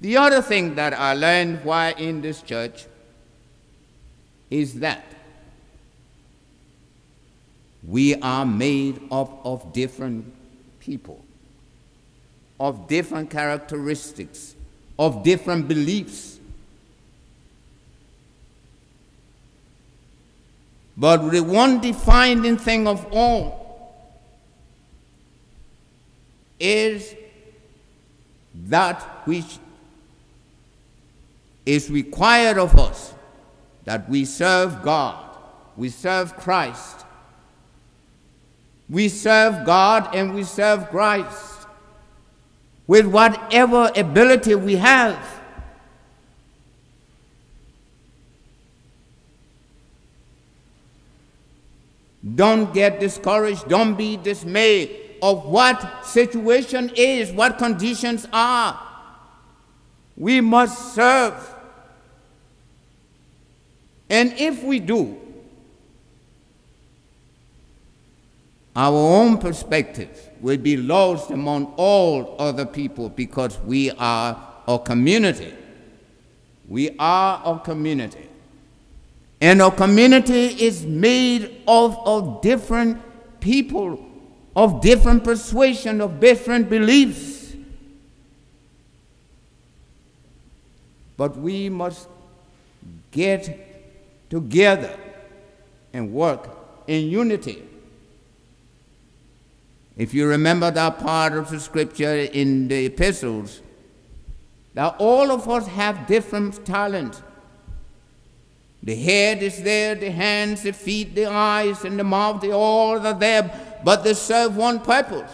The other thing that I learned while in this church is that we are made up of different people, of different characteristics, of different beliefs. But the one defining thing of all is that which is required of us, that we serve God, we serve Christ. We serve God and we serve Christ with whatever ability we have. Don't get discouraged. Don't be dismayed of what situation is, what conditions are. We must serve. And if we do, our own perspective will be lost among all other people because we are a community. We are a community. And our community is made of different people, of different persuasion, of different beliefs. But we must get together and work in unity. If you remember that part of the scripture in the epistles, that all of us have different talents. The head is there, the hands, the feet, the eyes, and the mouth, they all are there, but they serve one purpose.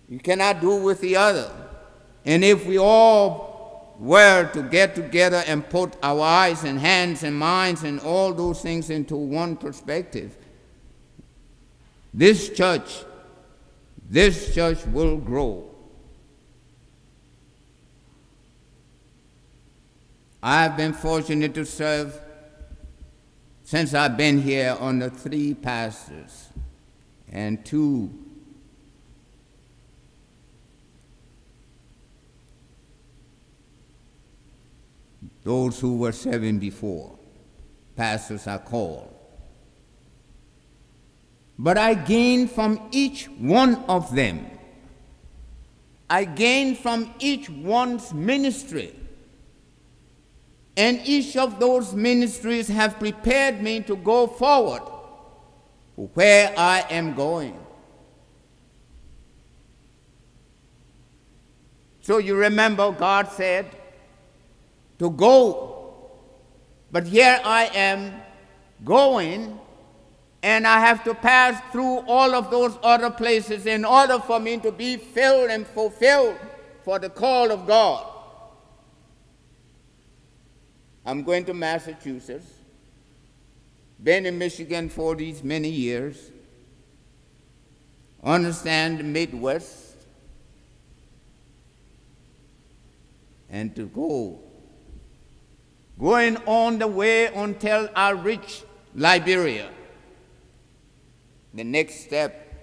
You cannot do with the other. And if we all were to get together and put our eyes and hands and minds and all those things into one perspective, this church will grow. I've been fortunate to serve, since I've been here, under 3 pastors and 2 those who were serving before. Pastors are called. But I gained from each one of them. I gained from each one's ministry. And each of those ministries have prepared me to go forward where I am going. So you remember God said to go, but here I am going, and I have to pass through all of those other places in order for me to be filled and fulfilled for the call of God. I'm going to Massachusetts, been in Michigan for these many years, understand the Midwest, and to going on the way until I reach Liberia. The next step.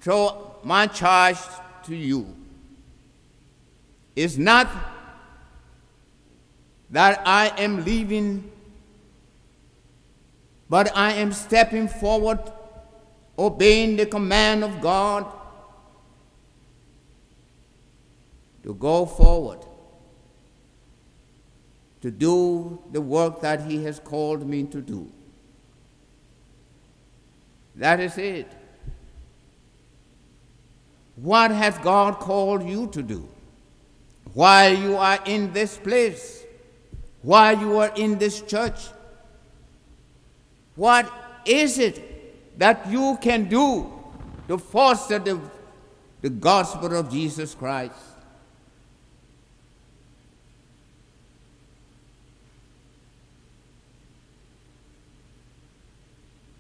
So my charge to you is not that I am leaving, but I am stepping forward, obeying the command of God to go forward, to do the work that He has called me to do. That is it. What has God called you to do? While you are in this place, while you are in this church, what is it that you can do to foster the gospel of Jesus Christ?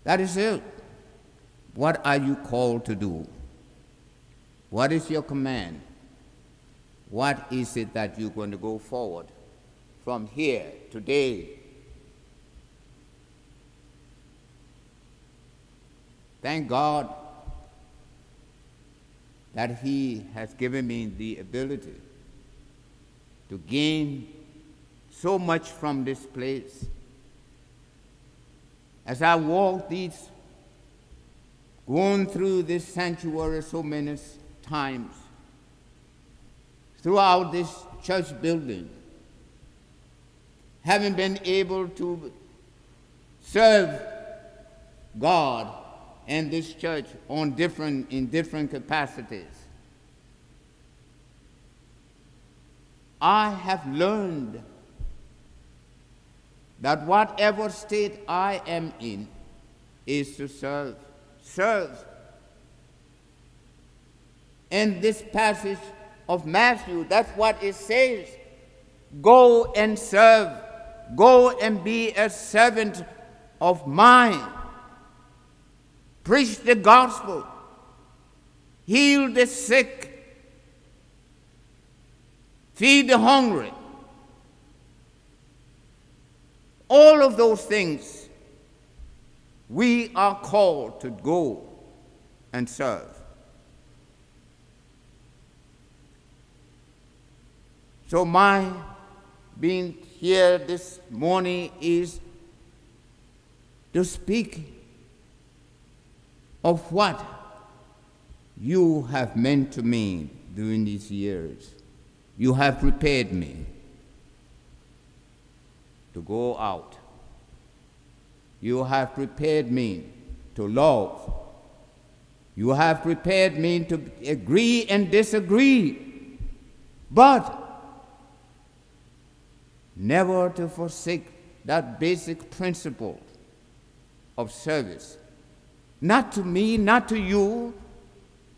That is it. What are you called to do? What is your command? What is it that you're going to go forward from here today? Thank God that He has given me the ability to gain so much from this place. As I walk going through this sanctuary so many times, throughout this church building, having been able to serve God and this church in different capacities, I have learned that whatever state I am in is to serve. Serve. In this passage of Matthew, that's what it says. Go and serve. Go and be a servant of mine. Preach the gospel. Heal the sick. Feed the hungry. All of those things we are called to go and serve. So my being here this morning is to speak of what you have meant to me during these years. You have prepared me to go out. You have prepared me to love. You have prepared me to agree and disagree, but never to forsake that basic principle of service. Not to me, not to you,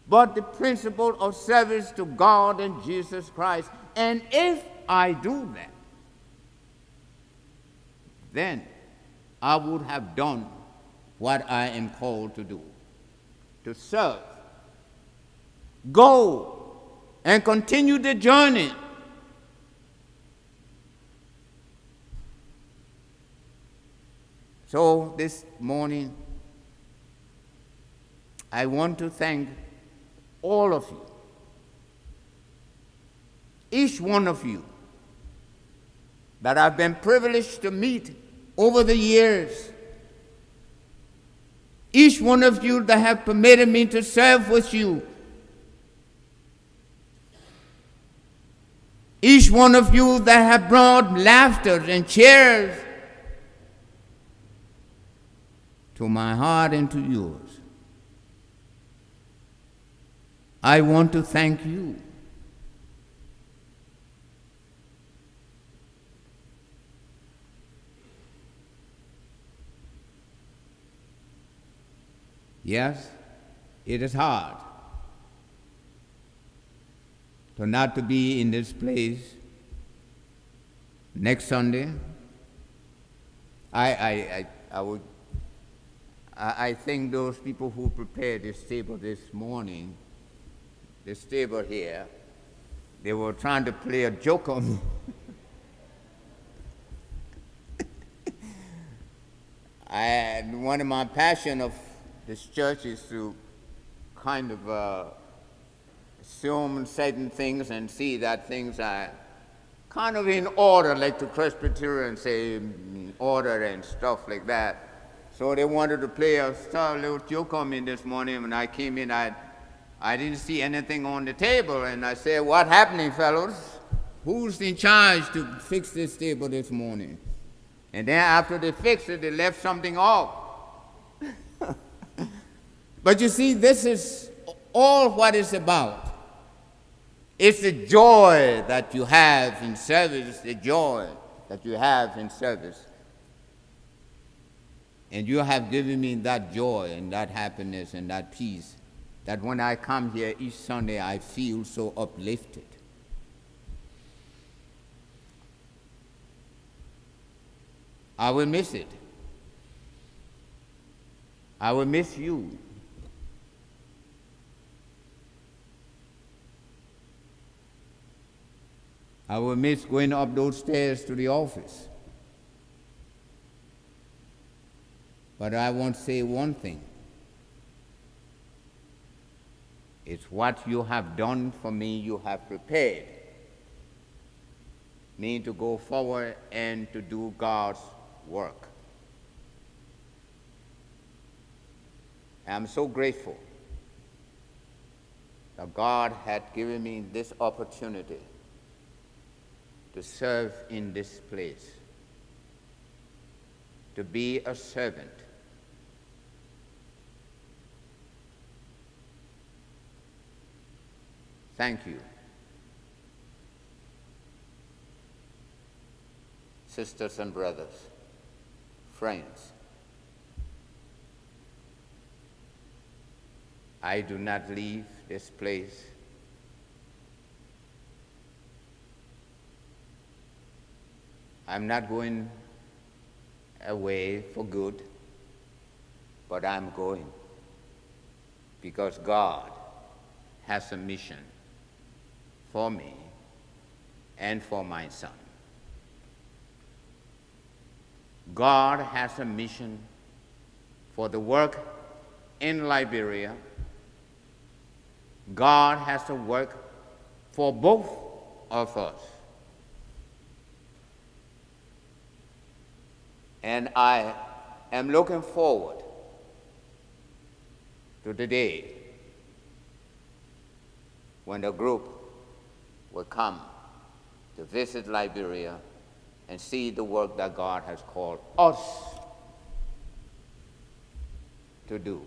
but the principle of service to God and Jesus Christ. And if I do that, then I would have done what I am called to do, to serve. Go and continue the journey. So this morning, I want to thank all of you, each one of you that I've been privileged to meet over the years, each one of you that have permitted me to serve with you, each one of you that have brought laughter and cheers to my heart and to yours. I want to thank you. Yes, it is hard to not to be in this place next Sunday. I think those people who prepared this table this morning, this table here, they were trying to play a joke on me. One of my passions of this church is to kind of assume certain things and see that things are kind of in order, like the Presbyterians say, in order and stuff like that. So they wanted to play a little joke on me this morning. When I came in, I didn't see anything on the table, and I said, "What happening, fellows? Who's in charge to fix this table this morning?" And then after they fixed it, they left something off. But you see, this is all what it's about. It's the joy that you have in service, the joy that you have in service. And you have given me that joy and that happiness and that peace that when I come here each Sunday, I feel so uplifted. I will miss it. I will miss you. I will miss going up those stairs to the office. But I want to say one thing. It's what you have done for me. You have prepared me to go forward and to do God's work. I'm so grateful that God had given me this opportunity to serve in this place, to be a servant. Thank you. Sisters and brothers, friends, I do not leave this place I'm not going away for good, but I'm going because God has a mission for me and for my son. God has a mission for the work in Liberia. God has a work for both of us. And I am looking forward to the day when the group will come to visit Liberia and see the work that God has called us to do.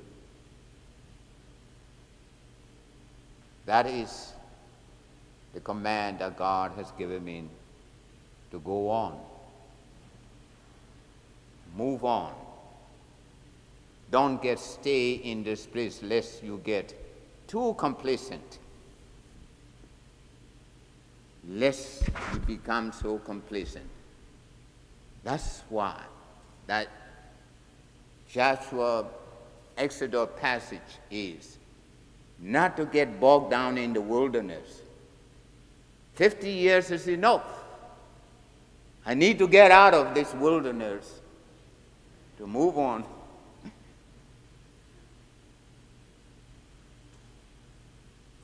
That is the command that God has given me, to go on. Move on. Don't stay in this place lest you get too complacent. Lest you become so complacent. That's why that Joshua Exodus passage is not to get bogged down in the wilderness. 50 years is enough. I need to get out of this wilderness to move on.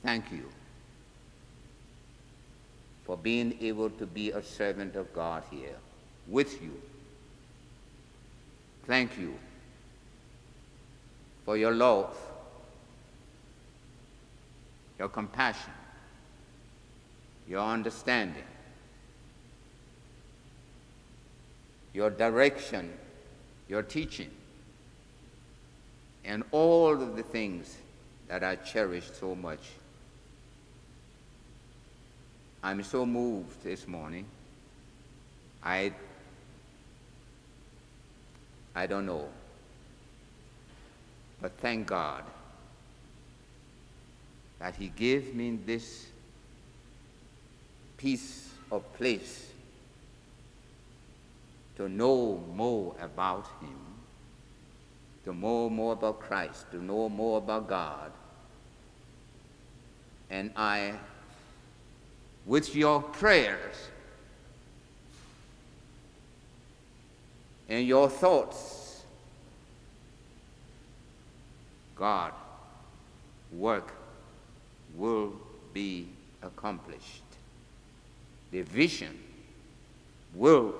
Thank you for being able to be a servant of God here with you. Thank you for your love, your compassion, your understanding, your direction, your teaching, and all of the things that I cherish so much. I'm so moved this morning. I don't know. But thank God that He gave me this piece of place to know more about Him, to know more about Christ, to know more about God. And I, with your prayers and your thoughts, God, work will be accomplished. The vision will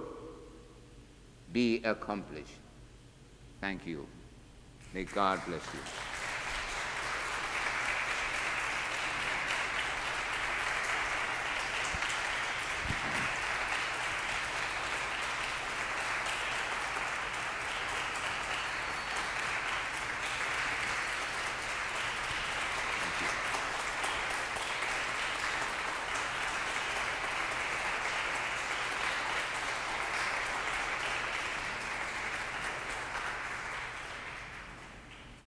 be accomplished. Thank you. May God bless you.